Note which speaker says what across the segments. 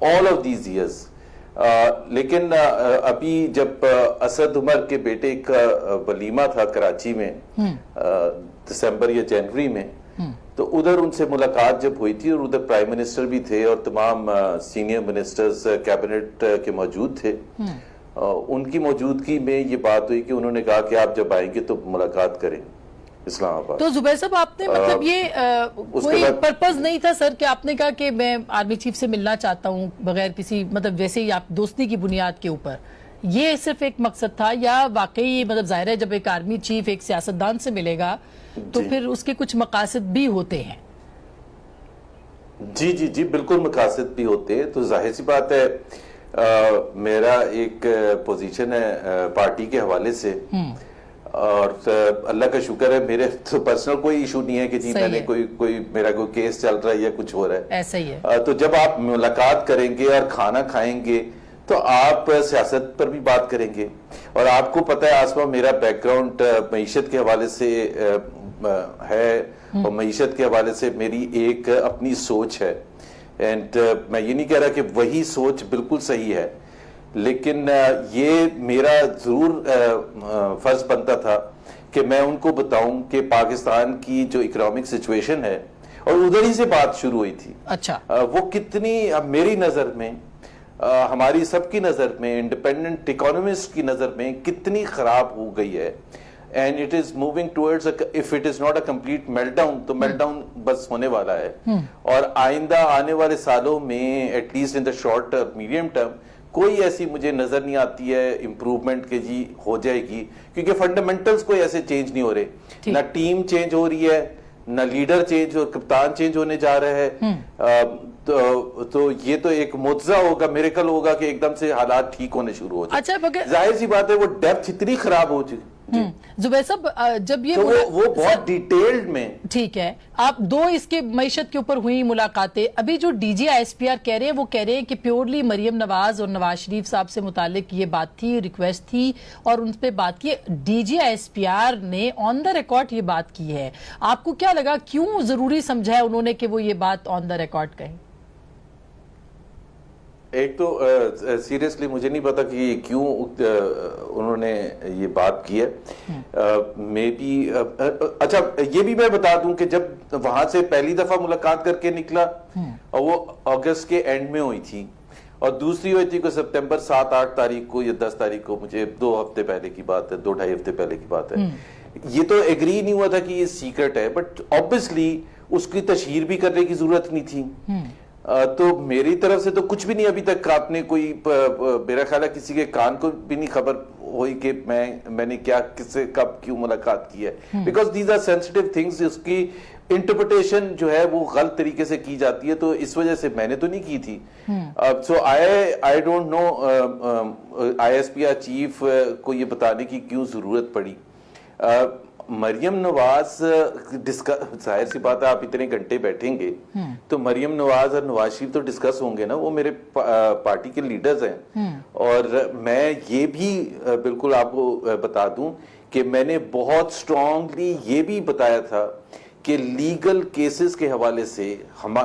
Speaker 1: all of these years. لیکن ابھی جب اسد عمر کے بیٹے کا ولیمہ تھا کراچی میں دسمبر یا جنوری میں, تو ادھر ان سے ملاقات جب ہوئی تھی اور ادھر پرائم منسٹر بھی تھے اور تمام سینئر منسٹرز کیبنٹ کے موجود تھے, ان کی موجودگی میں یہ بات ہوئی کہ انہوں نے کہا کہ آپ جب آئیں گے تو ملاقات کریں اسلام آباد.
Speaker 2: تو زبیر صاحب آپ نے مطلب یہ کوئی پرپز نہیں تھا سر کہ آپ نے کہا کہ میں آرمی چیف سے ملنا چاہتا ہوں بغیر کسی مطلب ویسے ہی آپ دوستی کی بنیاد کے اوپر, یہ صرف ایک مقصد تھا یا واقعی مطلب ظاہر ہے جب ایک آرمی چیف ایک سیاستدان سے ملے گا تو پھر اس کے کچھ مقاصد بھی ہوتے ہیں؟
Speaker 1: جی جی جی بالکل مقاصد بھی ہوتے ہیں. تو ظاہر سی بات ہے میرا ایک پوزیشن ہے پارٹی کے حوالے سے, اور اللہ کا شکر ہے میرے تو پرسنل کوئی ایشو نہیں ہے کہ جی میں نے کوئی میرا کوئی کیس چل رہا ہے یا کچھ ہو رہا ہے,
Speaker 2: ایسا ہی ہے.
Speaker 1: تو جب آپ ملاقات کریں گے اور کھانا کھائیں گے تو آپ سیاست پر بھی بات کریں گے. اور آپ کو پتہ ہے آسما میرا بیک گراؤنڈ معیشت کے حوالے سے ہے, اور معیشت کے حوالے سے میری ایک اپنی سوچ ہے, اینڈ میں یہ نہیں کہہ رہا کہ وہی سوچ بالکل صحیح ہے, لیکن یہ میرا ضرور فرض بنتا تھا کہ میں ان کو بتاؤں کہ پاکستان کی جو اکنامک سچویشن ہے, اور ادھر ہی سے بات شروع ہوئی تھی,
Speaker 2: اچھا
Speaker 1: وہ کتنی میری نظر میں ہماری سب کی نظر میں انڈیپینڈنٹ اکانومسٹ کی نظر میں کتنی خراب ہو گئی ہے, and it is moving towards if it is not a complete melt down تو میلٹ ڈاؤن بس ہونے والا ہے. اور آئندہ آنے والے سالوں میں at least in the short medium term کوئی ایسی مجھے نظر نہیں آتی ہے امپروومنٹ کہ جی ہو جائے گی, کیونکہ فنڈامنٹلز کوئی ایسے چینج نہیں ہو رہے, نہ ٹیم چینج ہو رہی ہے, نہ لیڈر چینج کپتان چینج ہونے جا رہا ہے. تو یہ تو ایک معجزہ ہوگا, میریکل ہوگا کہ ایک دم سے حالات ٹھیک ہونے شروع ہو جائے. ظاہر سی بات ہے وہ ڈیپتھ اتنی خراب ہو چکی.
Speaker 2: زبیر صاحب جب یہ
Speaker 1: وہ بہت ڈیٹیلڈ میں
Speaker 2: ٹھیک ہے, آپ دو اس کے معیشت کے اوپر ہوئی ملاقاتیں, ابھی جو ڈی جی ایس پی آر کہہ رہے ہیں وہ کہہ رہے ہیں کہ پیورلی مریم نواز اور نواز شریف صاحب سے متعلق یہ بات تھی, ریکویسٹ تھی اور ان پہ بات کی. ڈی جی ایس پی آر نے آن دا ریکارڈ یہ بات کی ہے, آپ کو کیا لگا کیوں ضروری سمجھا ہے انہوں نے کہ وہ یہ بات آن دا ریکارڈ کہیں؟
Speaker 1: ایک تو سیریسلی مجھے نہیں پتا کہ کیوں انہوں نے یہ بات کی ہے. میں بھی اچھا یہ بھی میں بتا دوں کہ جب وہاں سے پہلی دفعہ ملاقات کر کے نکلا اور وہ اگست کے اینڈ میں ہوئی تھی, اور دوسری ہوئی تھی کہ سپتمبر 7-8 تاریخ کو یا 10 تاریخ کو, مجھے 2 ہفتے پہلے کی بات ہے, 2-2.5 ہفتے پہلے کی بات ہے. یہ تو ایگری نہیں ہوا تھا کہ یہ سیکرٹ ہے, بٹ آبویسلی اس کی تشہیر بھی کرنے کی ضرورت نہیں تھی. تو میری طرف سے تو کچھ بھی نہیں ابھی تک آپ نے کوئی, میرا خیال ہے کسی کے کان کو بھی نہیں خبر ہوئی کہ میں نے کیا کس سے کب کیوں ملاقات کی ہے, because these are sensitive things. اس کی انٹرپریٹیشن جو ہے وہ غلط طریقے سے کی جاتی ہے, تو اس وجہ سے میں نے تو نہیں کی تھی. So I don't know I S P R chief کو یہ بتانے کی کیوں ضرورت پڑی. مریم نواز ظاہر سی بات ہے آپ اتنے گھنٹے بیٹھیں گے تو مریم نواز اور نواز شریف تو ڈسکس ہوں گے نا, وہ میرے پارٹی کے لیڈرز ہیں. اور میں یہ بھی بالکل آپ کو بتا دوں کہ میں نے بہت سٹرونگلی یہ بھی بتایا تھا کہ لیگل کیسز کے حوالے سے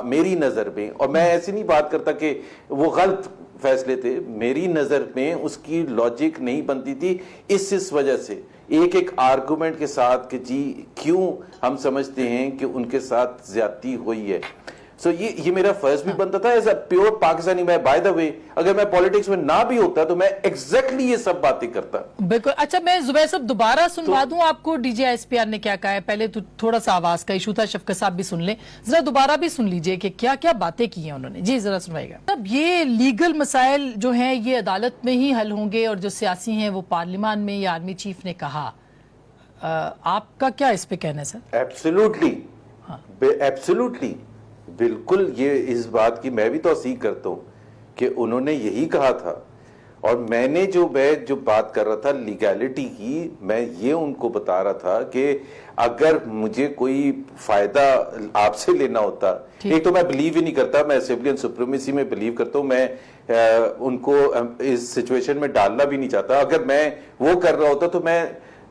Speaker 1: میری نظر میں, اور میں ایسی نہیں بات کرتا کہ وہ غلط فیصلے تھے, میری نظر میں اس کی لاجک نہیں بنتی تھی اس وجہ سے ایک آرگومنٹ کے ساتھ کہ جی کیوں ہم سمجھتے ہیں کہ ان کے ساتھ زیادتی ہوئی ہے. سو یہ میرا فرض بھی بنتا تھا ایز اے پیور پاکستانی. میں بائی دا وے اگر میں پالیٹکس میں نہ بھی ہوتا تو میں ایگزیکٹلی یہ سب باتیں کرتا.
Speaker 2: بالکل. اچھا میں زبیر صاحب دوبارہ سنوا دوں آپ کو ڈی جی ایس پی آر نے کیا کہا ہے. پہلے تو تھوڑا سا آواز کا ایشو تھا, شفقت صاحب بھی سن لیں, ذرا دوبارہ بھی سن لیجئے کہ کیا کیا باتیں کی ہیں انہوں نے. جی ذرا سنوائے گا. اب یہ لیگل مسائل جو ہیں یہ عدالت میں ہی حل ہوں گے, اور جو سیاسی ہیں وہ پارلیمان میں, یہ آرمی چیف نے کہا. آپ کا کیا اس پہ کہنا ہے سر؟
Speaker 1: ایبسولوٹلی ایبسولوٹلی بالکل. یہ اس بات کی میں بھی توثیق کرتا ہوں کہ انہوں نے یہی کہا تھا, اور میں جو بات کر رہا تھا لیگیلٹی کی, میں یہ ان کو بتا رہا تھا کہ اگر مجھے کوئی فائدہ آپ سے لینا ہوتا, ایک تو میں بلیو ہی نہیں کرتا, میں سیویلین سپریمیسی میں بلیو کرتا ہوں, میں ان کو اس سچویشن میں ڈالنا بھی نہیں چاہتا. اگر میں وہ کر رہا ہوتا تو میں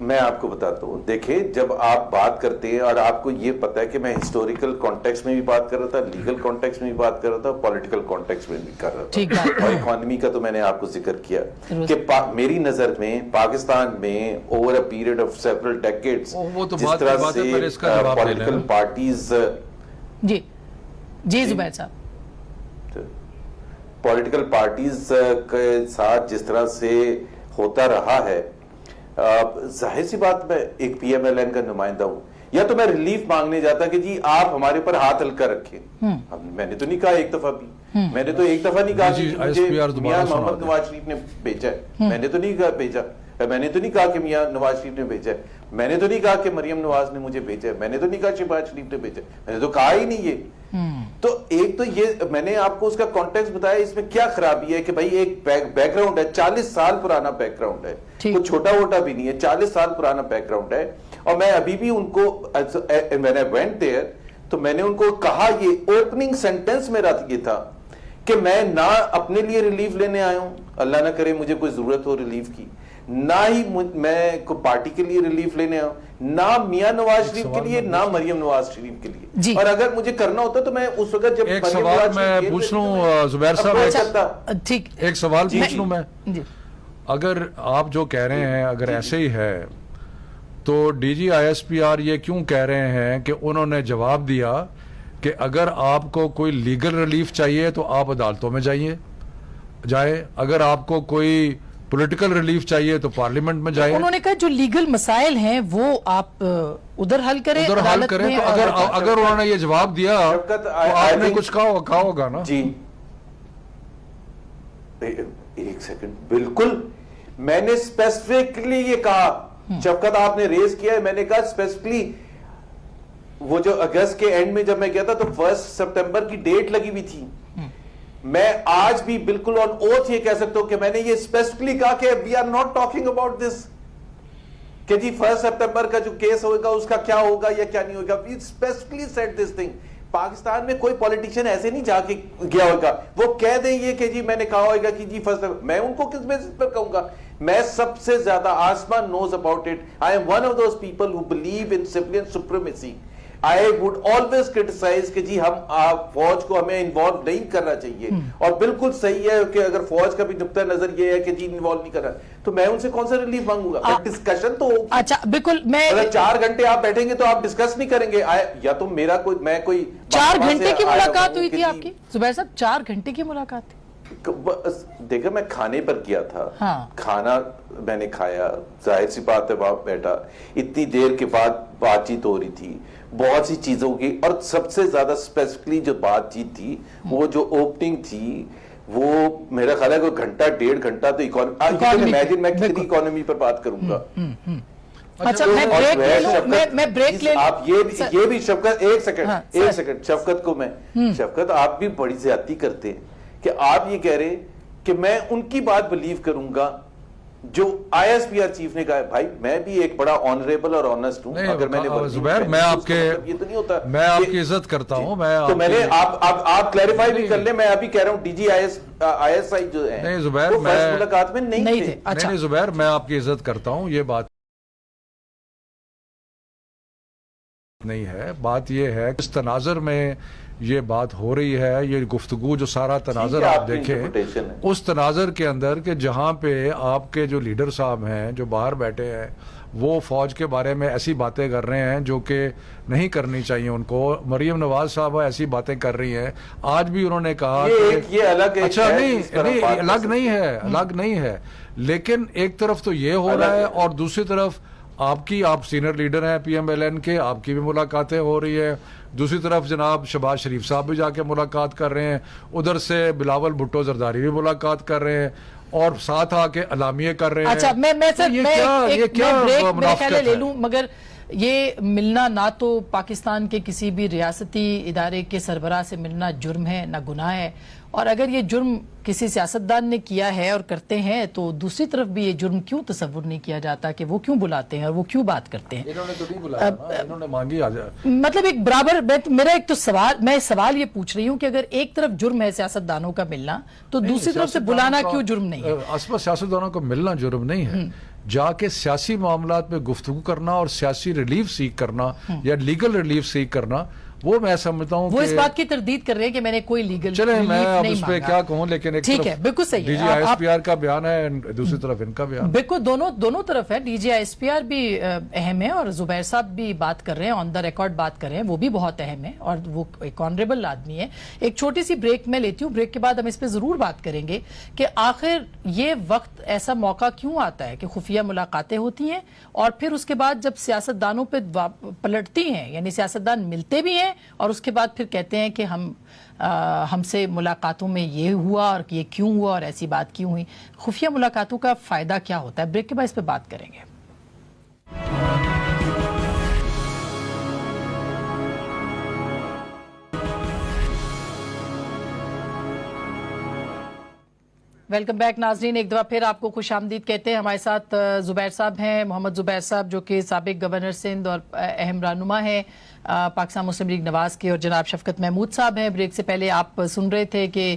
Speaker 1: میں آپ کو بتاتا ہوں، دیکھیں جب آپ بات کرتے ہیں اور آپ کو یہ پتا ہے کہ میں ہسٹوریکل کانٹیکس میں بھی بات کر رہا تھا، لیگل کانٹیکس میں بھی بات کر رہا تھا، پولیٹیکل کانٹیکس میں بھی کر رہا تھا، اور اکانومی کا تو میں نے آپ کو ذکر کیا کہ میری نظر میں پاکستان میں over a period of several decades جس طرح سے پولیٹیکل پارٹیز
Speaker 2: جی زبیر صاحب
Speaker 1: پولیٹیکل پارٹیز کے ساتھ جس طرح سے ہوتا رہا ہے، ظاہر سی بات میں ایک پی ایم ایل این کا نمائندہ ہوں، یا تو میں ریلیف مانگنے جاتا کہ جی آپ ہمارے پر ہاتھ ہلکا رکھیں. میں نے تو نہیں کہا ایک دفعہ بھی، میں نے تو ایک دفعہ نہیں کہا کہ مجھے میاں محمد نواز شریف نے بھیجا ہے، میں نے تو نہیں بھیجا، میں نے تو نہیں کہا کہ میاں نواز شریف نے بھیجا ہے، میں نے تو نہیں کہا کہ مریم نواز نے مجھے بھیجا ہے، میں نے تو نہیں کہا شہباز شریف نے بھیجا ہے، میں نے تو کہا ہی نہیں یہ. تو ایک تو یہ میں نے آپ کو اس کا کانٹیکسٹ بتایا، اس میں کیا خرابی ہے کہ بھائی ایک بیک گراؤنڈ ہے، 40 سال پرانا بیک گراؤنڈ ہے، کوئی چھوٹا موٹا بھی نہیں ہے، 40 سال پرانا بیک گراؤنڈ ہے. اور میں ابھی بھی ان کو when I went there تو میں نے ان کو کہا، یہ اوپننگ سینٹنس میرا یہ تھا کہ میں نہ اپنے لیے ریلیف لینے آیا ہوں، اللہ نہ کرے مجھے کوئی ضرورت ہو ریلیف کی، نہ ہی میں کوئی پارٹی کے لیے ریلیف لینے آیا ہوں، نہ میاں نواز شریف کے لیے، نہ مریم نواز شریف کے لیے. اور اگر مجھے کرنا ہوتا تو میں اس وقت جب
Speaker 3: ایک سوال میں پوچھ لوں زبیر صاحب، ایک سوال پوچھ لوں میں، اگر آپ جو کہہ رہے ہیں اگر ایسے ہی ہے تو D G I S P R یہ کیوں کہہ رہے ہیں کہ انہوں نے جواب دیا کہ اگر آپ کو کوئی لیگل ریلیف چاہیے تو آپ عدالتوں میں جائے، اگر آپ کو کوئی پولیٹیکل ریلیف چاہیے تو پارلیمنٹ میں جائے.
Speaker 2: انہوں نے کہا جو لیگل مسائل ہیں وہ آپ ادھر حل کریں.
Speaker 3: تو اگر انہوں نے یہ جواب دیا تو آپ نے کچھ کہا ہوگا نا.
Speaker 1: جی ایک سیکنڈ، بالکل میں نے اسپیسیفکلی یہ کہا، شفقت آپ نے ریز کیا ہے، میں نے کہا اسپیسیفکلی وہ جو اگست کے اینڈ میں جب میں گیا تھا تو 1 سپٹمبر کی ڈیٹ لگی ہوئی تھی. میں آج بھی بالکل آن اوتھ یہ کہہ سکتا ہوں کہ میں نے یہ اسپیسیفکلی کہا کہ we are not talking about this کہ جی 1 سپٹمبر کا جو کیس ہوگا اس کا کیا ہوگا یا کیا نہیں ہوگا. We specifically said this thing. Pakistan میں کوئی پولیٹیشین ایسے نہیں جا کے گیا ہوگا وہ کہہ دیں یہ کہ جی میں نے کہا ہوگا کہ جی میں ان کو کس بیسس پر کہوں گا. میں سب سے زیادہ Asma knows about it. I am one of those people who believe in civilian supremacy. I would always criticize کہ جی ہم فوج کو ہمیں انوالو نہیں کرنا چاہیے، اور بالکل صحیح ہے کہ اگر فوج کا بھی نقطہ نظر یہ ہے کہ جی انوالو نہیں کرنا تو میں ان سے کون سا ریلیف مانگوں گا. ڈسکشن تو ہوگی.
Speaker 2: اچھا بالکل، میں
Speaker 1: اگر 4 گھنٹے آپ بیٹھیں گے تو آپ ڈسکس نہیں کریں گے. یا تو میرا کوئی میں کوئی
Speaker 2: 4 گھنٹے کی ملاقات ہوئی تھی آپ کی زبیر صاحب؟ 4 گھنٹے کی ملاقات تھی؟
Speaker 1: دیکھا میں کھانے پر کیا تھا، کھانا میں نے کھایا، ظاہر سی بات ہے وہاں بیٹھا، اتنی دیر کے بعد بات چیت ہو رہی تھی بہت سی چیزوں کی، اور سب سے زیادہ اسپیسیفکلی جو بات چیت تھی وہ جو اوپننگ تھی وہ میرا خیال ہے کوئی گھنٹہ 1.5 گھنٹہ تو امیجن میں کتنی اکانومی پر بات کروں گا.
Speaker 2: اچھا میں بریک لے لوں.
Speaker 1: آپ یہ بھی شفقت ایک سیکنڈ شفقت کو میں شفقت آپ بھی بڑی زیادتی کرتے ہیں کہ آپ یہ کہہ رہے کہ میں ان کی بات بلیو کروں گا جو I S P R chief نے کہا ہے. بھائی میں بھی ایک بڑا آنریبل اور آنسٹ ہوں. اگر میں نے
Speaker 3: زبیر میں آپ کی عزت کرتا ہوں،
Speaker 1: تو میں نے آپ کلیریفائی بھی کر لیں. میں ابھی کہہ رہا ہوں D G I S I جو ہے
Speaker 3: نہیں زبیر
Speaker 1: ملاقات میں نہیں تھے.
Speaker 3: نہیں زبیر میں آپ کی عزت کرتا ہوں، یہ بات نہیں ہے. بات یہ ہے اس تناظر میں یہ بات ہو رہی ہے، یہ گفتگو جو سارا تناظر آپ دیکھیں اس تناظر کے اندر کہ جہاں پہ آپ کے جو لیڈر صاحب ہیں جو باہر بیٹھے ہیں وہ فوج کے بارے میں ایسی باتیں کر رہے ہیں جو کہ نہیں کرنی چاہیے ان کو. مریم نواز صاحبہ ایسی باتیں کر رہی ہیں. آج بھی انہوں نے کہا
Speaker 1: یہ الگ
Speaker 3: اچھا نہیں الگ نہیں ہے لیکن ایک طرف تو یہ ہو رہا ہے اور دوسری طرف آپ سینئر لیڈر ہیں پی ایم ایل این کے، آپ کی بھی ملاقاتیں ہو رہی ہے. دوسری طرف جناب شہباز شریف صاحب بھی جا کے ملاقات کر رہے ہیں، ادھر سے بلاول بھٹو زرداری بھی ملاقات کر رہے ہیں اور ساتھ آ کے اعلامیے کر رہے ہیں.
Speaker 2: اچھا میں بریک لے لوں، مگر یہ ملنا نہ تو پاکستان کے کسی بھی ریاستی ادارے کے سربراہ سے ملنا جرم ہے نہ گناہ ہے، اور اگر یہ جرم کسی سیاستدان نے کیا ہے اور کرتے ہیں تو دوسری طرف بھی یہ جرم کیوں تصور نہیں کیا جاتا کہ وہ کیوں بلاتے ہیں اور وہ کیوں بات کرتے ہیں.
Speaker 3: انہوں نے تو نہیں بلایا نا، انہوں نے مانگی آ جائے.
Speaker 2: مطلب ایک برابر میرا ایک تو سوال یہ پوچھ رہی ہوں کہ اگر ایک طرف جرم ہے سیاستدانوں کا ملنا تو دوسری طرف سے بلانا کیوں جرم نہیں ہے؟
Speaker 3: اصل سیاستدانوں کو ملنا جرم نہیں ہے. جا کے سیاسی معاملات میں گفتگو کرنا اور سیاسی ریلیف سیک کرنا یا لیگل ریلیف سیک کرنا، وہ میں سمجھتا ہوں
Speaker 2: وہ اس بات کی تردید کر رہے ہیں کہ میں نے کوئی لیگل
Speaker 3: چلے میں اب اس پہ کیا کہوں، لیکن ایک
Speaker 2: ٹھیک ہے، بالکل صحیح ہے،
Speaker 3: D G I S P R کا بیان ہے، دوسری طرف ان کا بیان،
Speaker 2: بالکل دونوں طرف ہے. D G I S P R بھی اہم ہے اور زبیر صاحب بھی بات کر رہے ہیں، آن دا ریکارڈ بات کر رہے ہیں، وہ بھی بہت اہم ہے اور وہ ایک آنریبل آدمی ہے. ایک چھوٹی سی بریک میں لیتی ہوں، بریک کے بعد ہم اس پہ ضرور بات کریں گے کہ آخر یہ وقت ایسا موقع کیوں آتا ہے کہ خفیہ ملاقاتیں ہوتی ہیں اور پھر اس کے بعد جب سیاستدانوں پہ پلٹتی ہیں، یعنی سیاستدان ملتے بھی ہیں اور اس کے بعد پھر کہتے ہیں کہ ہم سے ملاقاتوں میں یہ ہوا اور یہ کیوں ہوا اور ایسی بات کیوں ہوئی. خفیہ ملاقاتوں کا فائدہ کیا ہوتا ہے؟ بریک کے بعد اس پہ بات کریں گے. ویلکم بیک ناظرین، ایک دفعہ پھر آپ کو خوش آمدید کہتے ہیں. ہمارے ساتھ زبیر صاحب ہیں، محمد زبیر صاحب، جو کہ سابق گورنر سندھ اور اہم رہنما ہیں پاکستان مسلم لیگ نواز کے، اور جناب شفقت محمود صاحب ہیں. بریک سے پہلے آپ سن رہے تھے کہ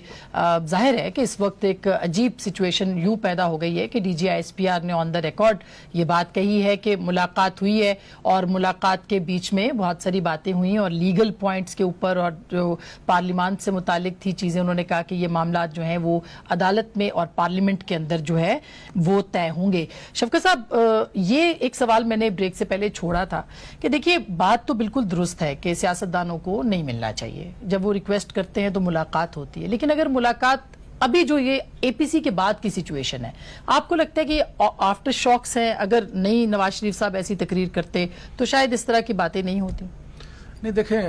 Speaker 2: ظاہر ہے کہ اس وقت ایک عجیب سچویشن یوں پیدا ہو گئی ہے کہ D G I S P R نے آن دا ریکارڈ یہ بات کہی ہے کہ ملاقات ہوئی ہے اور ملاقات کے بیچ میں بہت ساری باتیں ہوئی اور لیگل پوائنٹس کے اوپر اور جو پارلیمان سے متعلق تھی چیزیں، انہوں نے کہا کہ یہ معاملات جو ہیں وہ عدالت میں اور پارلیمنٹ کے اندر جو ہے وہ طے ہوں گے. شفقت صاحب، یہ ایک سوال میں نے بریک سے پہلے چھوڑا تھا کہ دیکھیے بات تو بالکل درست ہے کہ سیاستدانوں کو نہیں ملنا چاہیے، جب وہ ریکویسٹ کرتے ہیں تو ملاقات ہوتی ہے، لیکن اگر ملاقات ابھی جو یہ اے پی سی کے بعد کی سچویشن ہے، آپ کو لگتا ہے کہ آفٹر شاکس ہیں؟ اگر نہیں نواز شریف صاحب ایسی تقریر کرتے تو شاید اس طرح کی باتیں نہیں ہوتی.
Speaker 3: نہیں دیکھیں،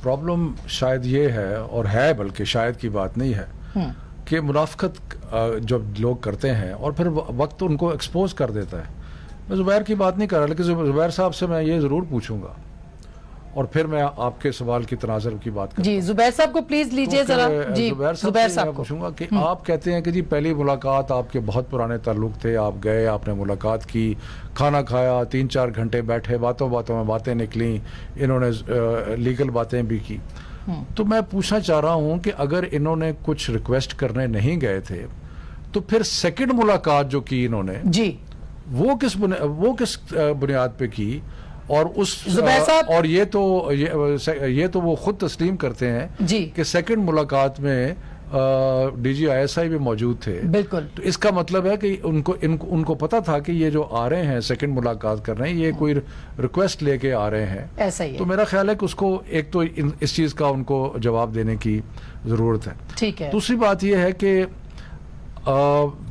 Speaker 3: پرابلم شاید یہ ہے، اور ہے بلکہ شاید کی بات نہیں ہے، کہ منافقت جب لوگ کرتے ہیں اور پھر وقت ان کو ایکسپوز کر دیتا ہے. میں زبیر کی بات نہیں کر رہا، لیکن زبیر صاحب سے میں یہ ضرور پوچھوں گا اور پھر میں آپ کے سوال کی تناظر کی بات کروں.
Speaker 2: جی زبیر صاحب کو پلیز لیجئے ذرا. جی
Speaker 3: زبیر صاحب کو پوچھوں گا کہ آپ کہتے ہیں کہ جی پہلی ملاقات آپ کے بہت پرانے تعلق تھے، آپ گئے، آپ نے ملاقات کی، کھانا کھایا، 3-4 گھنٹے بیٹھے، باتوں میں باتیں نکلیں، انہوں نے لیگل باتیں بھی کی. تو میں پوچھنا چاہ رہا ہوں کہ اگر انہوں نے کچھ ریکویسٹ کرنے نہیں گئے تھے تو پھر سیکنڈ ملاقات جو کی انہوں نے،
Speaker 2: جی
Speaker 3: وہ کس بنیاد پہ کی؟ اور اور یہ تو وہ خود تسلیم کرتے ہیں
Speaker 2: جی
Speaker 3: کہ سیکنڈ ملاقات میں D G I S I بھی موجود تھے.
Speaker 2: بالکل.
Speaker 3: تو اس کا مطلب ہے کہ ان کو پتا تھا کہ یہ جو آ رہے ہیں سیکنڈ ملاقات کر رہے ہیں، یہ کوئی ریکویسٹ لے کے آ رہے ہیں.
Speaker 2: ایسا ہی ہے.
Speaker 3: تو میرا خیال ہے کہ اس کو ایک تو اس چیز کا ان کو جواب دینے کی ضرورت ہے.
Speaker 2: ٹھیک ہے.
Speaker 3: دوسری بات یہ ہے کہ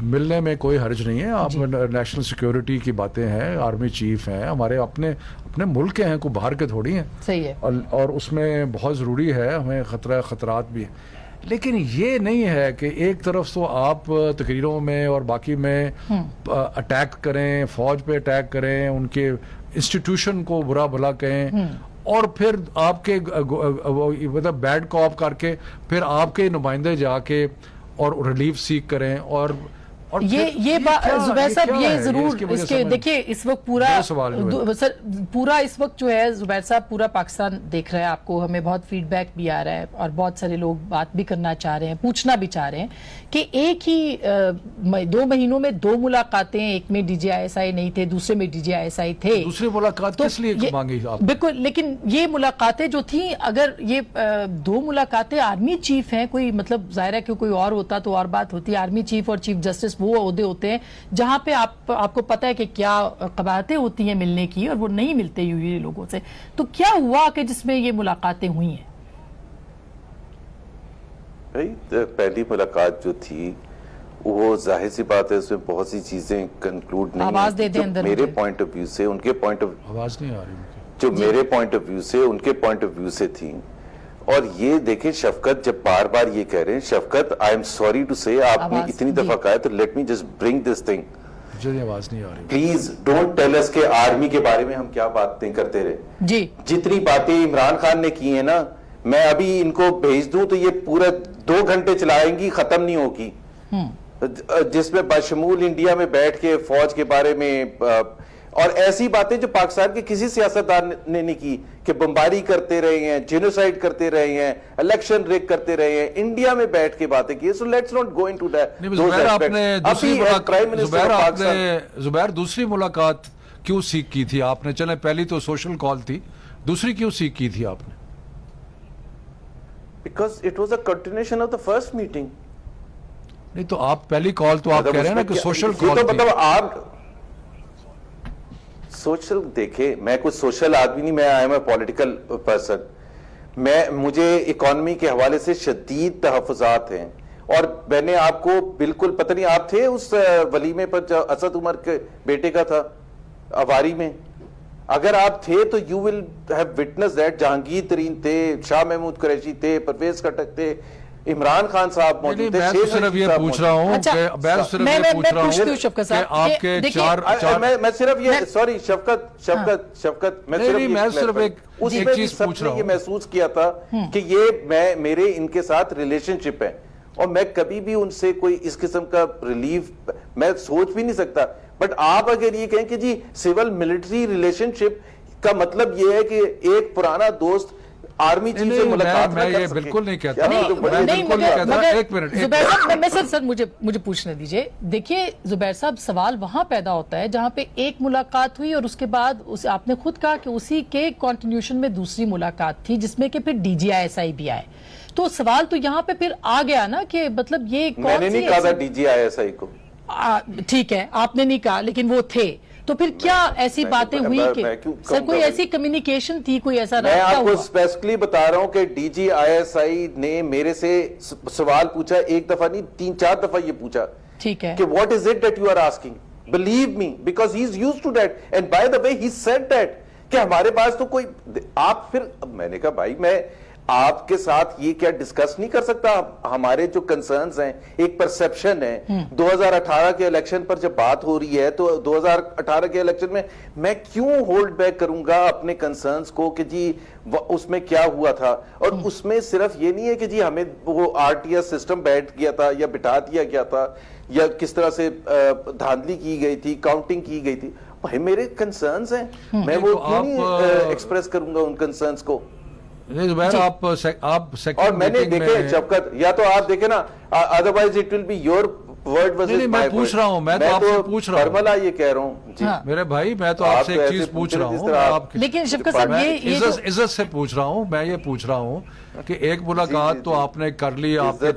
Speaker 3: ملنے میں کوئی حرج نہیں ہے. آپ نیشنل سیکیورٹی کی باتیں ہیں، آرمی چیف ہیں، ہمارے اپنے ملک کے ہیں، کوئی باہر کے تھوڑی ہیں.
Speaker 2: صحیح ہے.
Speaker 3: اور اس میں بہت ضروری ہے، ہمیں خطرات بھی ہیں. لیکن یہ نہیں ہے کہ ایک طرف تو آپ تقریروں میں اور باقی میں اٹیک کریں، فوج پہ اٹیک کریں، ان کے انسٹیٹیوشن کو برا بھلا کہیں، اور پھر آپ کے مطلب بیڈ کاپ کر کے پھر آپ کے نمائندے جا کے اور ریلیف سیک کریں. اور
Speaker 2: یہ زبیر صاحب یہ ضرور اس کے دیکھیے اس وقت پورا اس وقت جو ہے زبیر صاحب پورا پاکستان دیکھ رہا ہے آپ کو، ہمیں بہت فیڈ بیک بھی آ رہا ہے اور بہت سارے لوگ بات بھی کرنا چاہ رہے ہیں، پوچھنا بھی چاہ رہے ہیں کہ ایک ہی 2 مہینوں میں 2 ملاقاتیں، ایک میں D G I S I نہیں تھے، دوسرے میں D G I S I تھے.
Speaker 3: دوسری ملاقات کس لیے مانگی آپ؟
Speaker 2: بالکل. لیکن یہ ملاقاتیں جو تھیں، اگر یہ 2 ملاقاتیں آرمی چیف ہیں، کوئی مطلب ظاہر ہے کہ کوئی اور ہوتا تو اور بات ہوتی. آرمی چیف اور چیف جسٹس وہ عہدے ہوتے ہیں جہاں پہ آپ کو پتا ہے کہ کیا قواعدیں ہوتی ہیں ملنے کی، اور وہ نہیں ملتے ہوئے لوگوں سے. تو کیا ہوا کہ جس میں یہ ملاقاتیں ہوئی ہیں؟
Speaker 1: پہلی ملاقات جو تھی وہ ظاہر سی بات ہے اس میں بہت سی چیزیں کنکلوڈ نہیں
Speaker 2: آواز دے دیں اندر.
Speaker 1: میرے پوائنٹ آف ویو سے، ان کے پوائنٹ آف
Speaker 3: آواز نہیں آ رہی
Speaker 1: جو میرے پوائنٹ آف ویو سے ان کے پوائنٹ آف ویو سے تھی. اور یہ دیکھیں شفقت جب بار بار یہ کہہ رہے ہیں، شفقت آئی ایم سوری ٹو سے، آپ نے اتنی دفعہ کہا ہے تو let me just bring this thing.
Speaker 3: مجھے آواز نہیں آ رہی.
Speaker 1: پلیز ڈونٹ ٹیل اس کہ آرمی کے بارے میں ہم کیا باتیں کرتے رہے.
Speaker 2: جی
Speaker 1: جتنی باتیں عمران خان نے کی ہیں نا، میں ابھی ان کو بھیج دوں تو یہ پورا 2 گھنٹے چلائیں گی، ختم نہیں ہوگی. جس میں بشمول انڈیا میں بیٹھ کے فوج کے بارے میں اور ایسی باتیں جو پاکستان کے کسی سیاستدان نے نہیں کی کہ بمباری کرتے رہے ہیں, جینوسائیڈ کرتے رہے ہیں, الیکشن ریک کرتے رہے ہیں, انڈیا میں بیٹھ کے باتیں کی. So let's not go into that.
Speaker 3: Zubair دوسری ملاقات کیوں سیکھ کی تھی آپ نے؟ چلیں پہلی تو سوشل کال تھی, دوسری کیوں سیکھ کی تھی آپ نے؟
Speaker 1: Because it was a continuation of the first meeting.
Speaker 3: نہیں تو آپ پہلی کال تو آپ کہہ رہے ہیں نا کہ سوشل کال
Speaker 1: تو
Speaker 3: تھی.
Speaker 1: مطلب آپ سوشل دیکھیں, میں کوئی سوشل آدمی نہیں, میں I am a political person. مجھے اکانومی کے حوالے سے شدید تحفظات ہیں, اور میں نے آپ کو بالکل پتہ نہیں, آپ تھے اس ولیمے پر جو اسد عمر کے بیٹے کا تھا اواری میں؟ اگر آپ تھے تو you will have witness that. Jahangir Tareen تھے, شاہ محمود قریشی تھے, پرویز خٹک تھے, عمران خان صاحب موجود تھے.
Speaker 3: میں تو صرف یہ پوچھ رہا ہوں کہ آپ کے
Speaker 1: میں صرف یہ سوری شفقت میں صرف ایک چیز پوچھ رہا ہوں. یہ محسوس کیا تھا کہ یہ میرے ان کے ساتھ ریلیشن شپ ہے, اور میں کبھی بھی ان سے کوئی اس قسم کا ریلیف میں سوچ بھی نہیں سکتا. بٹ آپ اگر یہ کہیں کہ جی سول ملٹری ریلیشن شپ کا مطلب یہ ہے کہ ایک پرانا دوست آرمی چیف سے ملاقات
Speaker 3: میں یہ بالکل نہیں کہتا. ایک منٹ
Speaker 2: زبیر صاحب, سر مجھے پوچھنے دیجئے. دیکھیے زبیر صاحب, سوال وہاں پیدا ہوتا ہے جہاں پہ ایک ملاقات ہوئی اور اس کے بعد آپ نے خود کہا کہ اسی کے کنٹینیوشن میں دوسری ملاقات تھی جس میں کہ پھر D G I S I بھی آئے. تو سوال تو یہاں پہ پھر آ گیا نا کہ مطلب یہ
Speaker 1: میں نے نہیں کہا تھا D G I S I کو.
Speaker 2: ٹھیک ہے, آپ نے نہیں کہا, لیکن وہ تھے. تو پھر کیا ایسی باتیں ہوئی کہ سر کوئی ایسی کمیونیکیشن تھی, کوئی ایسا
Speaker 1: میں آپ کو اسپیسیفکلی بتا رہا ہوں کہ D G I S I نے میرے سے سوال پوچھا, ایک دفعہ نہیں 3-4 دفعہ یہ پوچھا,
Speaker 2: ٹھیک ہے,
Speaker 1: کہ what is it that you are asking? Believe me, because he is used to that. And by the way, he said that کہ ہمارے پاس تو کوئی آپ. پھر میں نے کہا بھائی میں آپ کے ساتھ یہ کیا ڈسکس نہیں کر سکتا؟ ہمارے جو کنسرنز ہیں, ایک پرسپشن ہے. 2018 کے الیکشن پر جب بات ہو رہی ہے تو 2018 کے الیکشن میں میں کیوں ہولڈ بیک کروں گا اپنے کنسرنز کو کہ جی اس میں کیا ہوا تھا. اور اس میں صرف یہ نہیں ہے کہ جی ہمیں وہ آر ٹی ایس سسٹم بیٹھ گیا تھا یا بٹھا دیا گیا تھا یا کس طرح سے دھاندلی کی گئی تھی, کاؤنٹنگ کی گئی تھی. بھائی میرے کنسرنز ہیں, میں وہ کیوں نہیں ایکسپریس کروں گا ان کنسرنز کو؟ اور میں نے دیکھے شفقت, یا تو آپ دیکھیں نا, otherwise it will be your word versus my word.
Speaker 3: پوچھ رہا ہوں, میں تو آپ سے پوچھ رہا ہوں,
Speaker 1: فرمالا یہ کہہ رہا ہوں جی
Speaker 3: میرے بھائی, میں تو آپ سے ایک چیز پوچھ رہا ہوں,
Speaker 2: لیکن شفقت صاحب یہ
Speaker 3: عزت سے پوچھ رہا ہوں. میں یہ پوچھ رہا ہوں کہ ایک ملاقات تو آپ نے کر لی, آپ کے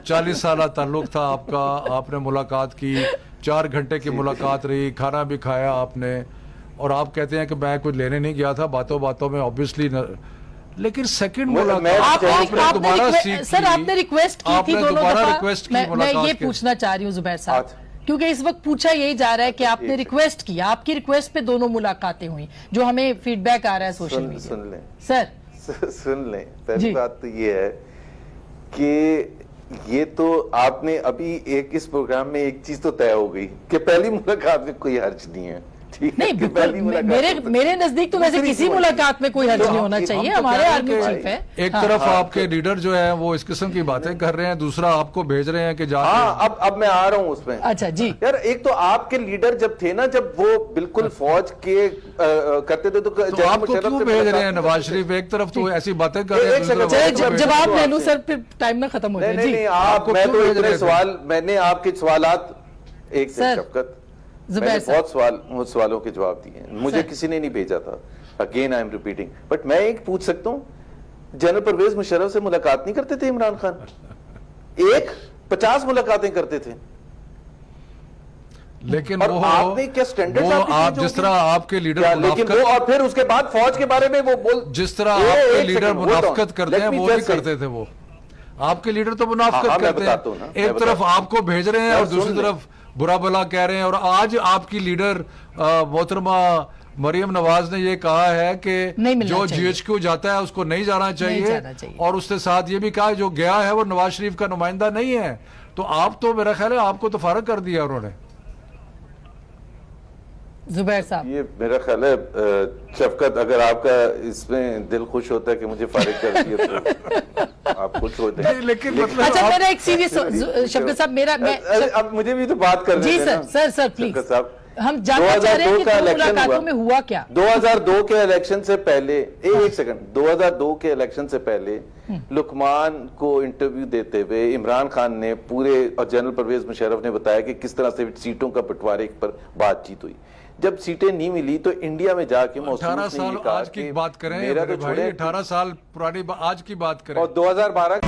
Speaker 3: 40 سالہ تعلق تھا آپ کا, آپ نے ملاقات کی, 4 گھنٹے کی ملاقات رہی, کھانا بھی کھایا آپ نے, اور آپ کہتے ہیں کہ میں کچھ لینے نہیں گیا تھا, باتوں باتوں میں obviously. لیکن سیکنڈ ملاقات
Speaker 2: سر آپ نے ریکویسٹ کی تھی دونوں دفعہ. میں یہ پوچھنا چاہ رہی ہوں زبیر صاحب, کیونکہ اس وقت پوچھا یہی جا رہا ہے کہ آپ نے ریکویسٹ کی, آپ کی ریکویسٹ پہ دونوں ملاقاتیں ہوئیں, جو ہمیں فیڈ بیک آ رہا ہے سوشل میڈیا.
Speaker 1: سن لیں
Speaker 2: سر,
Speaker 1: سن لیں. پہلی بات تو یہ ہے کہ یہ تو آپ نے ابھی ایک اس پروگرام میں ایک چیز تو طے ہو گئی کہ پہلی ملاقات میں کوئی حرج نہیں ہے.
Speaker 2: نہیں بالکل, میرے نزدیک تو ویسے کسی ملاقات میں کوئی حرج نہیں ہونا چاہیے. ہمارے آرمی چیف ہے,
Speaker 3: ایک طرف آپ کے لیڈر جو ہے وہ اس قسم کی باتیں کر رہے ہیں, دوسرا آپ کو بھیج رہے ہیں کہ جا.
Speaker 1: ہاں اب میں آ رہا ہوں اس میں.
Speaker 2: اچھا جی
Speaker 1: یار, ایک تو آپ کے لیڈر جب تھے نا, جب وہ بالکل فوج کے کرتے تھے, تو
Speaker 3: آپ کو کیوں بھیج رہے ہیں نواز شریف؟ ایک طرف تو ایسی باتیں کر رہے ہیں,
Speaker 2: جواب لے لوں سر, پھر ٹائم نہ ختم ہو جائے.
Speaker 1: نہیں, آپ میں تو اتنے سوال, میں نے آپ کے سوالات ایک سے شفقت میں نے بہت سوالوں کے جواب دیے ہیں, مجھے کسی نے نہیں بھیجا تھا. Again I am repeating, but میں ایک پوچھ سکتا ہوں, جنرل پرویز مشرف سے ملاقات نہیں کرتے تھے عمران خان؟ 50 ملاقاتیں کرتے تھے.
Speaker 3: لیکن
Speaker 1: اور آپ نے کیا سٹینڈرڈ
Speaker 3: آپ جس طرح آپ کے لیڈر
Speaker 1: اور پھر اس کے بعد فوج کے بارے میں وہ بول,
Speaker 3: جس طرح آپ کے لیڈر منافقت کرتے ہیں وہ نہیں کرتے تھے. وہ آپ کے لیڈر تو منافقت کرتے ہیں, ایک طرف آپ کو بھیج رہے ہیں اور دوسری طرف برا بلا کہہ رہے ہیں. اور آج آپ کی لیڈر محترمہ مریم نواز نے یہ کہا ہے کہ جو جی ایچ کیو جاتا ہے اس کو نہیں جانا چاہیے, اور اس کے ساتھ یہ بھی کہا جو گیا ہے وہ نواز شریف کا نمائندہ نہیں ہے. تو آپ تو میرا خیال ہے آپ کو تو فارغ کر دیا انہوں نے.
Speaker 2: زبیر صاحب,
Speaker 1: یہ میرا خیال ہے شفقت, اگر آپ کا اس میں دل خوش ہوتا ہے کہ مجھے فارغ کر دیا تو آپ خوش ہوتے ہیں.
Speaker 3: لیکن
Speaker 2: اچھا میرا ایک سیریس شفقت صاحب, میرا
Speaker 1: اب مجھے بھی تو بات کرنے
Speaker 2: جی سر پلیز.
Speaker 1: شفقت صاحب,
Speaker 2: ہم جاننا چاہ رہے ہیں
Speaker 1: 2002
Speaker 2: کہ
Speaker 1: کا
Speaker 2: دو
Speaker 1: الیکشن
Speaker 2: ملاقاتوں میں ہوا کیا؟
Speaker 1: 2002 کے الیکشن سے پہلے ایک سیکنڈ 2002 کے الیکشن سے پہلے لقمان کو انٹرویو دیتے ہوئے عمران خان نے پورے اور جنرل پرویز مشرف نے بتایا کہ کس طرح سے سیٹوں کا بٹوارے پر بات چیت ہوئی. جب سیٹیں نہیں ملی تو انڈیا میں جا کے
Speaker 3: 18 سال آج کی بات کریں میرا تو چھوڑے 18 سال پرانی آج کی بات کریں
Speaker 1: اور 2012